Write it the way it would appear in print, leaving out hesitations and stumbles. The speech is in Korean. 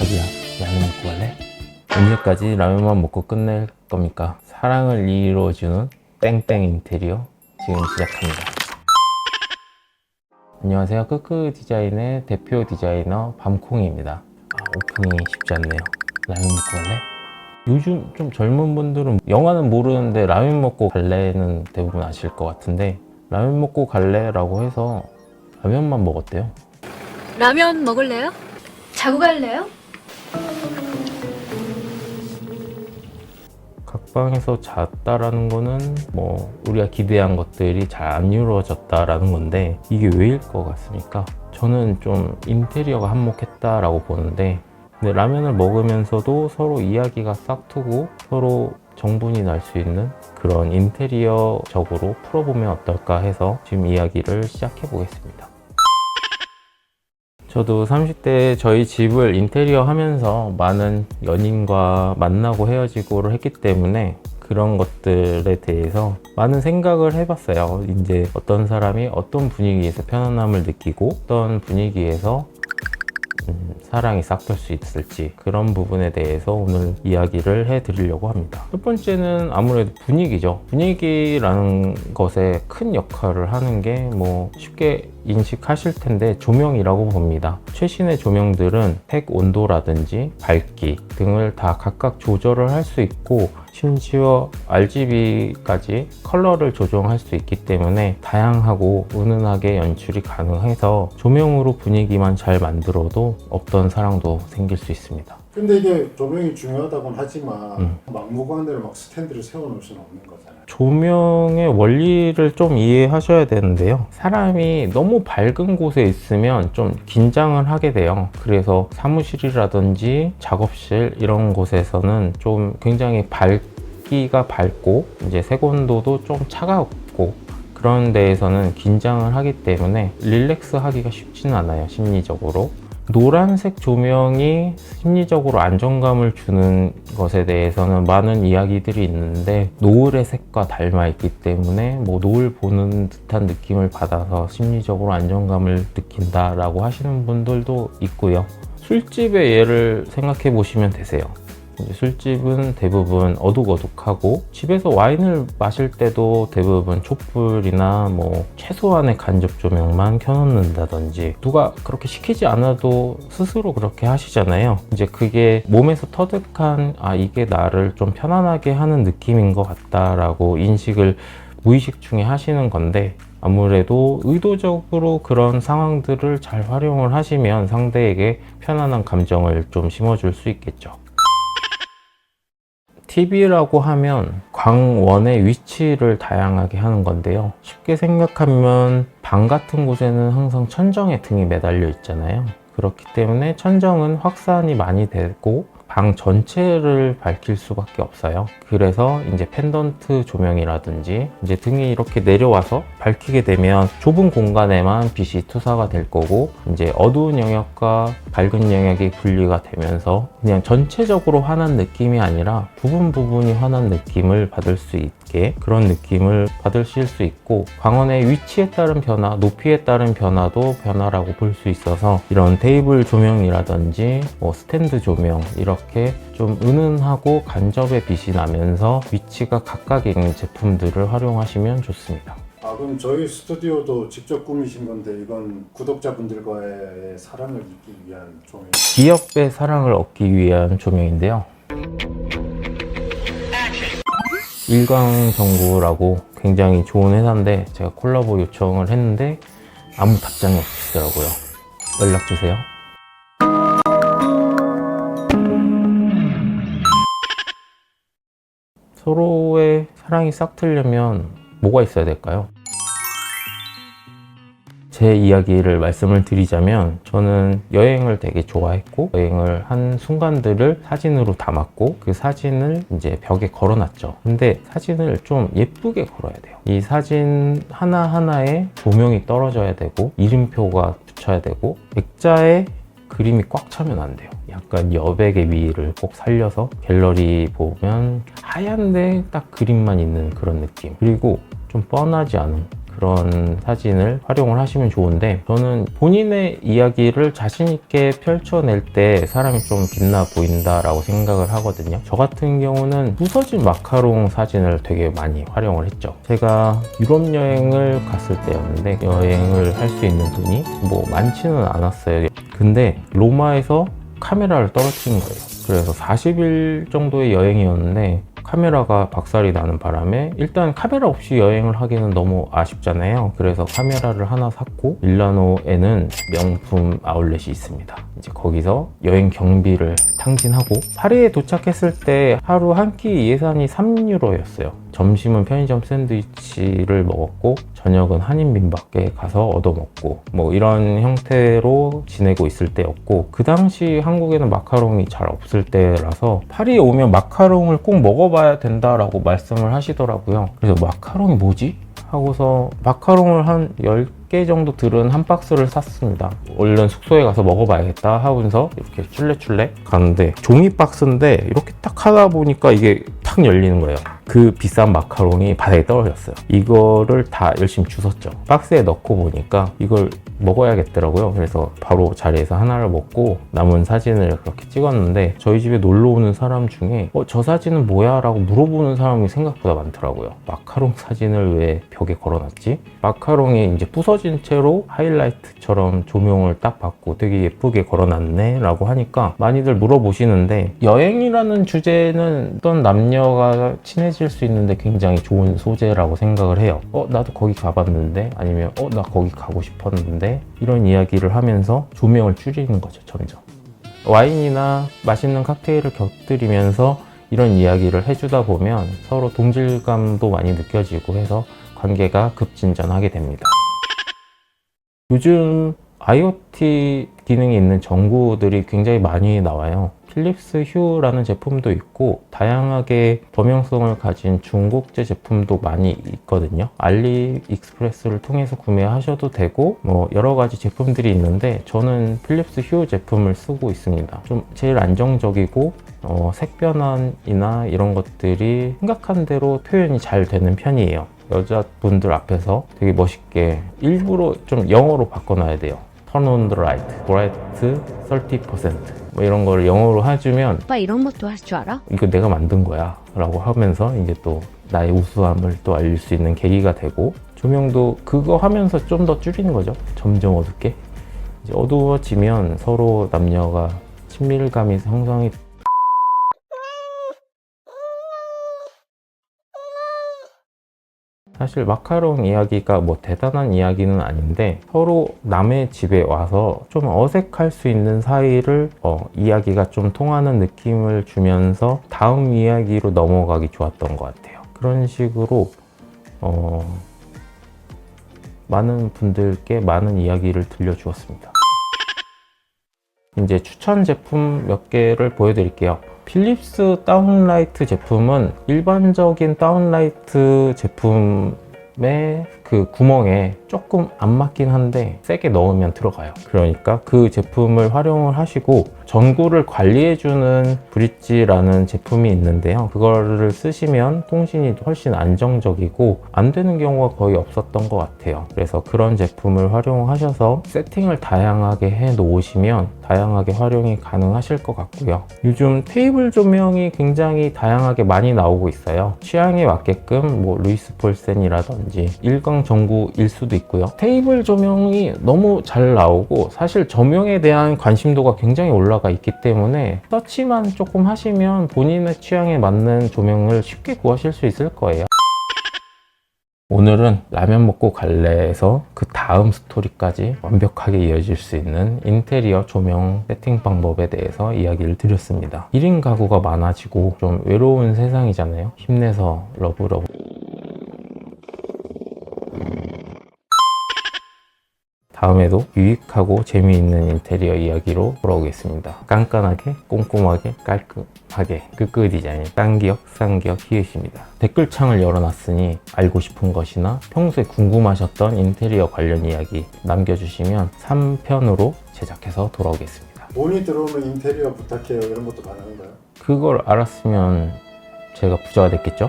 자기야, 라면 먹고 갈래? 언제까지 라면만 먹고 끝낼 겁니까? 사랑을 이루어주는 땡땡 인테리어 지금 시작합니다. 안녕하세요. 크크 디자인의 대표 디자이너 밤콩이입니다. 오프닝이 쉽지 않네요. 라면 먹고 갈래? 요즘 좀 젊은 분들은 영화는 모르는데 라면 먹고 갈래는 대부분 아실 것 같은데, 라면 먹고 갈래라고 해서 라면만 먹었대요. 라면 먹을래요? 자고 갈래요? 각방에서 잤다라는 거는 뭐 우리가 기대한 것들이 잘 안 이루어졌다라는 건데, 이게 왜일 것 같습니까? 저는 좀 인테리어가 한몫했다라고 보는데, 근데 라면을 먹으면서도 서로 이야기가 싹트고 서로 정분이 날 수 있는 그런 인테리어적으로 풀어보면 어떨까 해서 지금 이야기를 시작해 보겠습니다. 저도 30대 저희 집을 인테리어 하면서 많은 연인과 만나고 헤어지고를 했기 때문에 그런 것들에 대해서 많은 생각을 해봤어요. 이제 어떤 사람이 어떤 분위기에서 편안함을 느끼고 어떤 분위기에서 사랑이 싹틀 수 있을지, 그런 부분에 대해서 오늘 이야기를 해드리려고 합니다. 첫 번째는 아무래도 분위기죠. 분위기라는 것에 큰 역할을 하는 게 뭐 쉽게 인식하실 텐데 조명이라고 봅니다. 최신의 조명들은 색 온도라든지 밝기 등을 다 각각 조절을 할 수 있고, 심지어 RGB까지 컬러를 조정할 수 있기 때문에 다양하고 은은하게 연출이 가능해서 조명으로 분위기만 잘 만들어도 없던 사랑도 생길 수 있습니다. 근데 이게 조명이 중요하다고는 하지만 막무가내로 막 스탠드를 세워놓을 수는 없는 거잖아요. 조명의 원리를 좀 이해하셔야 되는데요. 사람이 너무 밝은 곳에 있으면 좀 긴장을 하게 돼요. 그래서 사무실이라든지 작업실 이런 곳에서는 좀 굉장히 밝기가 밝고 이제 색온도도 좀 차갑고 그런 데에서는 긴장을 하기 때문에 릴렉스 하기가 쉽지는 않아요, 심리적으로. 노란색 조명이 심리적으로 안정감을 주는 것에 대해서는 많은 이야기들이 있는데, 노을의 색과 닮아 있기 때문에 뭐 노을 보는 듯한 느낌을 받아서 심리적으로 안정감을 느낀다라고 하시는 분들도 있고요. 술집의 예를 생각해 보시면 되세요. 술집은 대부분 어둑어둑하고, 집에서 와인을 마실 때도 대부분 촛불이나 뭐 최소한의 간접 조명만 켜놓는다든지, 누가 그렇게 시키지 않아도 스스로 그렇게 하시잖아요. 이제 그게 몸에서 터득한 이게 나를 좀 편안하게 하는 느낌인 것 같다라고 인식을 무의식 중에 하시는 건데, 아무래도 의도적으로 그런 상황들을 잘 활용을 하시면 상대에게 편안한 감정을 좀 심어줄 수 있겠죠. TV라고 하면 광원의 위치를 다양하게 하는 건데요. 쉽게 생각하면 방 같은 곳에는 항상 천정에 등이 매달려 있잖아요. 그렇기 때문에 천정은 확산이 많이 되고 방 전체를 밝힐 수밖에 없어요. 그래서 이제 펜던트 조명이라든지 이제 등이 이렇게 내려와서 밝히게 되면 좁은 공간에만 빛이 투사가 될 거고, 이제 어두운 영역과 밝은 영역이 분리가 되면서 그냥 전체적으로 환한 느낌이 아니라 부분 부분이 환한 느낌을 받을 수 있게, 그런 느낌을 받으실 수 있고, 광원의 위치에 따른 변화, 높이에 따른 변화도 변화라고 볼 수 있어서 이런 테이블 조명이라든지 뭐 스탠드 조명, 이렇게 좀 은은하고 간접의 빛이 나면서 위치가 각각에 있는 제품들을 활용하시면 좋습니다. 그럼 저희 스튜디오도 직접 꾸미신 건데, 이건 구독자분들과의 사랑을 잊기 위한 조명. 기업의 사랑을 얻기 위한 조명인데요. 일광정구라고 굉장히 좋은 회사인데, 제가 콜라보 요청을 했는데 아무 답장이 없으시더라고요. 연락주세요. 서로의 사랑이 싹트려면 뭐가 있어야 될까요? 제 이야기를 말씀을 드리자면, 저는 여행을 되게 좋아했고, 여행을 한 순간들을 사진으로 담았고, 그 사진을 이제 벽에 걸어놨죠. 근데 사진을 좀 예쁘게 걸어야 돼요. 이 사진 하나하나에 조명이 떨어져야 되고, 이름표가 붙여야 되고, 액자에 그림이 꽉 차면 안 돼요. 약간 여백의 미를 꼭 살려서 갤러리 보면 하얀데 딱 그림만 있는 그런 느낌, 그리고 좀 뻔하지 않은 그런 사진을 활용을 하시면 좋은데, 저는 본인의 이야기를 자신 있게 펼쳐낼 때 사람이 좀 빛나 보인다라고 생각을 하거든요. 저 같은 경우는 부서진 마카롱 사진을 되게 많이 활용을 했죠. 제가 유럽 여행을 갔을 때였는데, 여행을 할 수 있는 돈이 뭐 많지는 않았어요. 근데 로마에서 카메라를 떨어뜨린 거예요. 그래서 40일 정도의 여행이었는데 카메라가 박살이 나는 바람에, 일단 카메라 없이 여행을 하기는 너무 아쉽잖아요. 그래서 카메라를 하나 샀고, 밀라노에는 명품 아울렛이 있습니다. 이제 거기서 여행 경비를 탕진하고, 파리에 도착했을 때 하루 한 끼 예산이 3유로였어요. 점심은 편의점 샌드위치를 먹었고, 저녁은 한인민박에 가서 얻어먹고, 뭐 이런 형태로 지내고 있을 때였고, 그 당시 한국에는 마카롱이 잘 없을 때라서 파리에 오면 마카롱을 꼭 먹어봐야 된다라고 말씀을 하시더라고요. 그래서 마카롱이 뭐지? 하고서 마카롱을 한 10개 정도 들은 한 박스를 샀습니다. 얼른 숙소에 가서 먹어봐야겠다 하면서 이렇게 출레출레 가는데, 종이 박스인데 이렇게 딱 하다 보니까 이게 탁 열리는 거예요. 그 비싼 마카롱이 바닥에 떨어졌어요. 이거를 다 열심히 주웠죠. 박스에 넣고 보니까 이걸 먹어야겠더라고요. 그래서 바로 자리에서 하나를 먹고 남은 사진을 그렇게 찍었는데, 저희 집에 놀러 오는 사람 중에 저 사진은 뭐야? 라고 물어보는 사람이 생각보다 많더라고요. 마카롱 사진을 왜 벽에 걸어놨지? 마카롱이 이제 부서진 채로 하이라이트처럼 조명을 딱 받고 되게 예쁘게 걸어놨네 라고 하니까 많이들 물어보시는데, 여행이라는 주제는 어떤 남녀가 친해질 수 있는데 굉장히 좋은 소재라고 생각을 해요. 나도 거기 가봤는데, 아니면 나 거기 가고 싶었는데, 이런 이야기를 하면서 조명을 줄이는 거죠. 점점 와인이나 맛있는 칵테일을 곁들이면서 이런 이야기를 해주다 보면 서로 동질감도 많이 느껴지고 해서 관계가 급진전하게 됩니다. 요즘 IoT 기능이 있는 전구들이 굉장히 많이 나와요. 필립스 휴라는 제품도 있고, 다양하게 범용성을 가진 중국제 제품도 많이 있거든요. 알리익스프레스를 통해서 구매하셔도 되고, 뭐 여러 가지 제품들이 있는데, 저는 필립스 휴 제품을 쓰고 있습니다. 좀 제일 안정적이고, 색 변환이나 이런 것들이 생각한 대로 표현이 잘 되는 편이에요. 여자분들 앞에서 되게 멋있게 일부러 좀 영어로 바꿔놔야 돼요. Turn on the light, bright 30%. 뭐 이런 거를 영어로 해주면, 오빠 이런 것도 할 줄 알아? 이거 내가 만든 거야 라고 하면서 이제 또 나의 우수함을 또 알릴 수 있는 계기가 되고, 조명도 그거 하면서 좀 더 줄이는 거죠. 점점 어둡게. 이제 어두워지면 서로 남녀가 친밀감이 형성이. 사실 마카롱 이야기가 뭐 대단한 이야기는 아닌데, 서로 남의 집에 와서 좀 어색할 수 있는 사이를 이야기가 좀 통하는 느낌을 주면서 다음 이야기로 넘어가기 좋았던 것 같아요. 그런 식으로 많은 분들께 많은 이야기를 들려주었습니다. 이제 추천 제품 몇 개를 보여드릴게요. 필립스 다운라이트 제품은 일반적인 다운라이트 제품의 그 구멍에 조금 안 맞긴 한데 세게 넣으면 들어가요. 그러니까 그 제품을 활용을 하시고, 전구를 관리해주는 브릿지라는 제품이 있는데요. 그거를 쓰시면 통신이 훨씬 안정적이고 안 되는 경우가 거의 없었던 것 같아요. 그래서 그런 제품을 활용하셔서 세팅을 다양하게 해 놓으시면 다양하게 활용이 가능하실 것 같고요. 요즘 테이블 조명이 굉장히 다양하게 많이 나오고 있어요. 취향에 맞게끔 뭐 루이스 폴센이라든지 일광 전구일 수도 있고요. 테이블 조명이 너무 잘 나오고, 사실 조명에 대한 관심도가 굉장히 올라가 있기 때문에 서치만 조금 하시면 본인의 취향에 맞는 조명을 쉽게 구하실 수 있을 거예요. 오늘은 라면 먹고 갈래에서 그 다음 스토리까지 완벽하게 이어질 수 있는 인테리어 조명 세팅 방법에 대해서 이야기를 드렸습니다. 1인 가구가 많아지고 좀 외로운 세상이잖아요. 힘내서 러브러브. 다음에도 유익하고 재미있는 인테리어 이야기로 돌아오겠습니다. 깐깐하게, 꼼꼼하게, 깔끔하게 끝끝 디자인 딴기역, 쌍기역, 히읗입니다. 댓글창을 열어놨으니 알고 싶은 것이나 평소에 궁금하셨던 인테리어 관련 이야기 남겨주시면 3편으로 제작해서 돌아오겠습니다. 돈이 들어오면 인테리어 부탁해요 이런 것도 가능한가요? 그걸 알았으면 제가 부자가 됐겠죠?